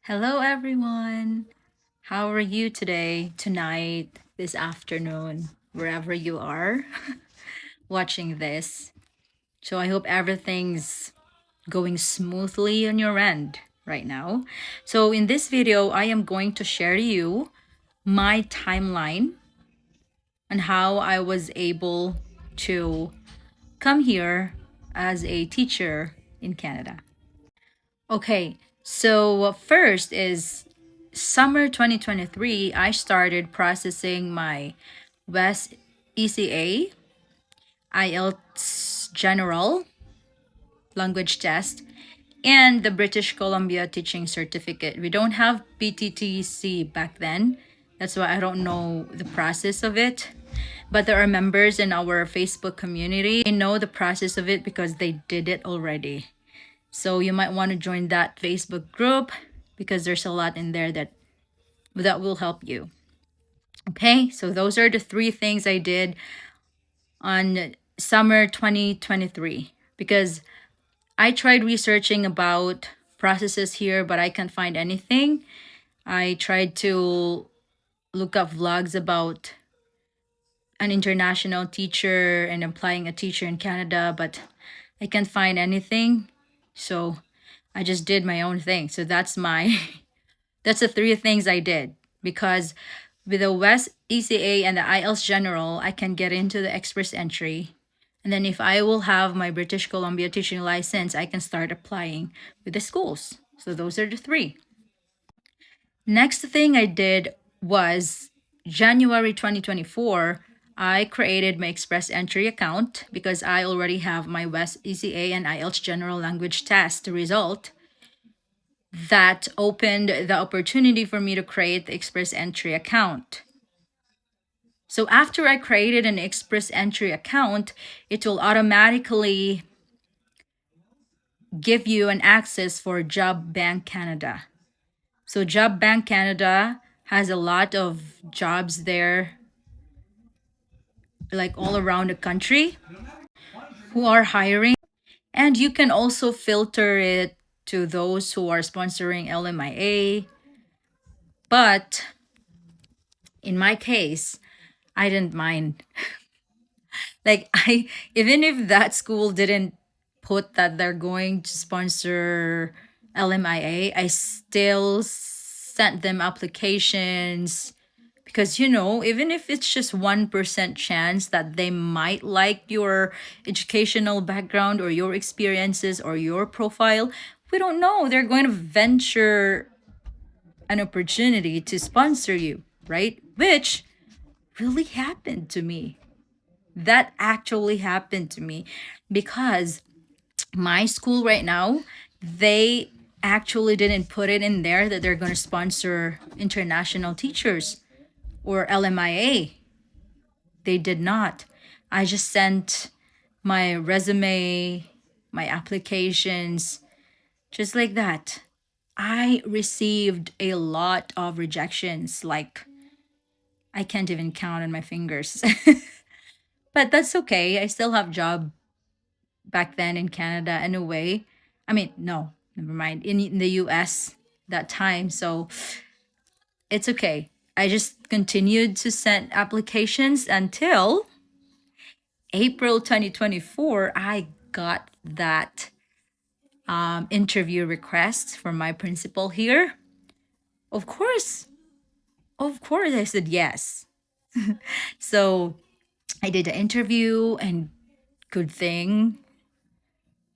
Hello, everyone. How are you today, tonight, this afternoon, wherever you are watching this? So, I hope everything's going smoothly on your end right now. So, in this video, I am going to share you my timeline on how I was able to come here as a teacher in Canada. Okay, so first is summer 2023, I started processing my West ECA, IELTS General Language Test, and the British Columbia Teaching Certificate. We don't have PTTC back then. That's why I don't know the process of it. But there are members in our Facebook community. They know the process of it because they did it already. So you might want to join that Facebook group because there's a lot in there that will help you. Okay, so those are the three things I did on summer 2023 because I tried researching about processes here, but I can't find anything. I tried to look up vlogs about an international teacher and applying a teacher in Canada, but I can't find anything. So I just did my own thing. So that's my that's the three things I did because with the West ECA and the IELTS General, I can get into the express entry. And then if I will have my British Columbia teaching license, I can start applying with the schools. So those are the three. Next thing I did was January 2024, I created my express entry account because I already have my West ECA and IELTS General Language Test result. That opened the opportunity for me to create the express entry account. So after I created an express entry account, it will automatically give you an access for Job Bank Canada. So Job Bank Canada has a lot of jobs there, like all around the country, who are hiring. And you can also filter it to those who are sponsoring LMIA. But in my case, I didn't mind. Like I even if that school didn't put that they're going to sponsor LMIA, I still sent them applications because even if it's just 1% chance that they might like your educational background or your experiences or your profile, we don't know. They're going to venture an opportunity to sponsor you, right? Which really happened to me. That actually happened to me because my school right now, they actually didn't put it in there that they're going to sponsor international teachers or LMIA. They did not. I just sent my resume, my applications, just like that. I received a lot of rejections, like I can't even count on my fingers. But that's okay. I still have job back then in Canada anyway. I mean, no, never mind. In the US that time. So it's okay. I just continued to send applications until April 2024. I got that interview request from my principal here. Of course, of course, I said yes. So I did the interview, and good thing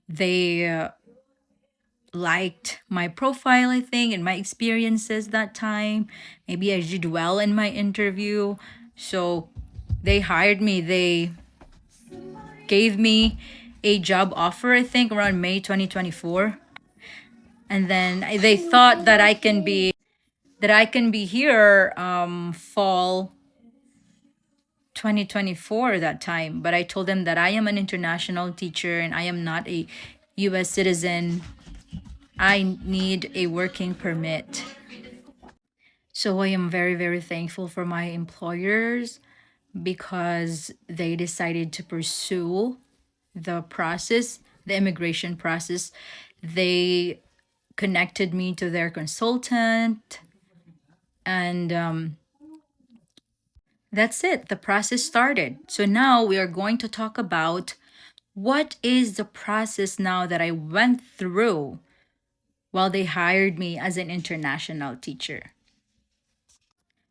they liked my profile, I think, and my experiences that time. Maybe I did well in my interview. So they hired me. They gave me a job offer, I think, around May 2024. And then they thought that I can be here fall 2024 that time. But I told them that I am an international teacher and I am not a US citizen. I need a working permit. So I am very, very thankful for my employers because they decided to pursue the process, the immigration process. They connected me to their consultant, and that's it. The process started. So now we are going to talk about what is the process now that I went through while they hired me as an international teacher.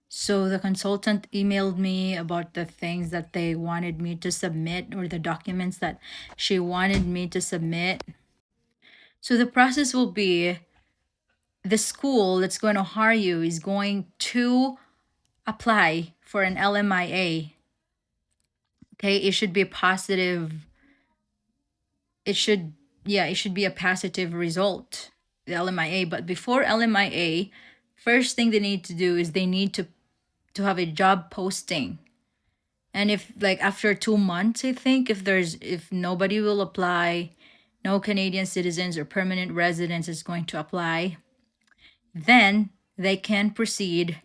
So the consultant emailed me about the things that they wanted me to submit, or the documents that she wanted me to submit. So the process will be, the school that's going to hire you is going to apply for an LMIA. Okay, it should be a positive, it should, yeah, it should be a positive result, the LMIA. But before LMIA, first thing they need to do is they need to have a job posting. And if, like, after 2 months, I think, if nobody will apply, no Canadian citizens or permanent residents is going to apply, then they can proceed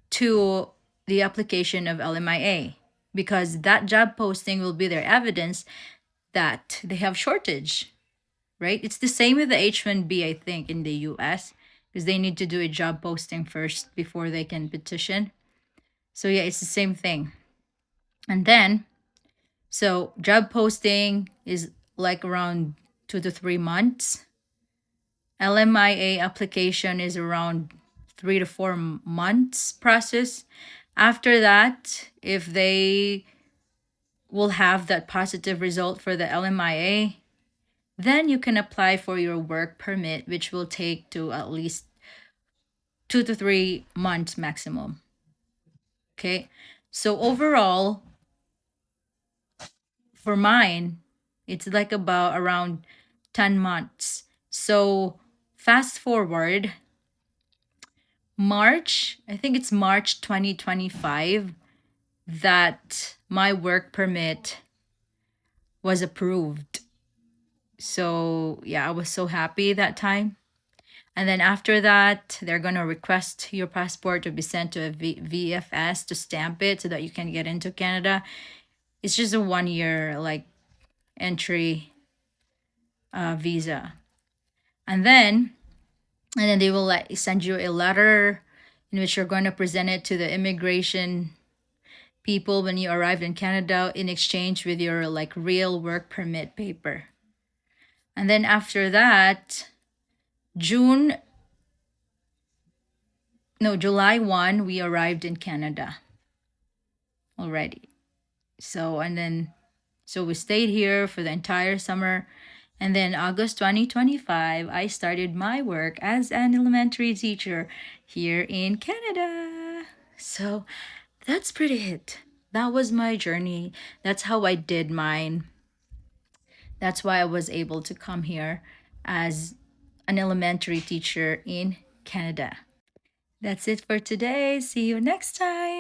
to the application of LMIA, because that job posting will be their evidence that they have shortage, right? It's the same with the H1B, I think, in the US, because they need to do a job posting first before they can petition. So yeah, it's the same thing. And then, so job posting is like around 2 to 3 months. LMIA application is around 3 to 4 months process. After that, if they will have that positive result for the LMIA, then you can apply for your work permit, which will take to at least 2 to 3 months maximum. Okay. So overall, for mine, it's like about around 10 months. So fast forward, March, I think it's March 2025, that my work permit was approved. So yeah, I was so happy that time. And then after that, they're going to request your passport to be sent to a VFS to stamp it so that you can get into Canada. It's just a 1 year like entry visa. And then they will like send you a letter in which you're going to present it to the immigration people when you arrive in Canada, in exchange with your like real work permit paper. And then after that, July 1, we arrived in Canada already. So we stayed here for the entire summer. And then August 2025, I started my work as an elementary teacher here in Canada. So that's pretty it. That was my journey. That's how I did mine. That's why I was able to come here as an elementary teacher in Canada. That's it for today. See you next time.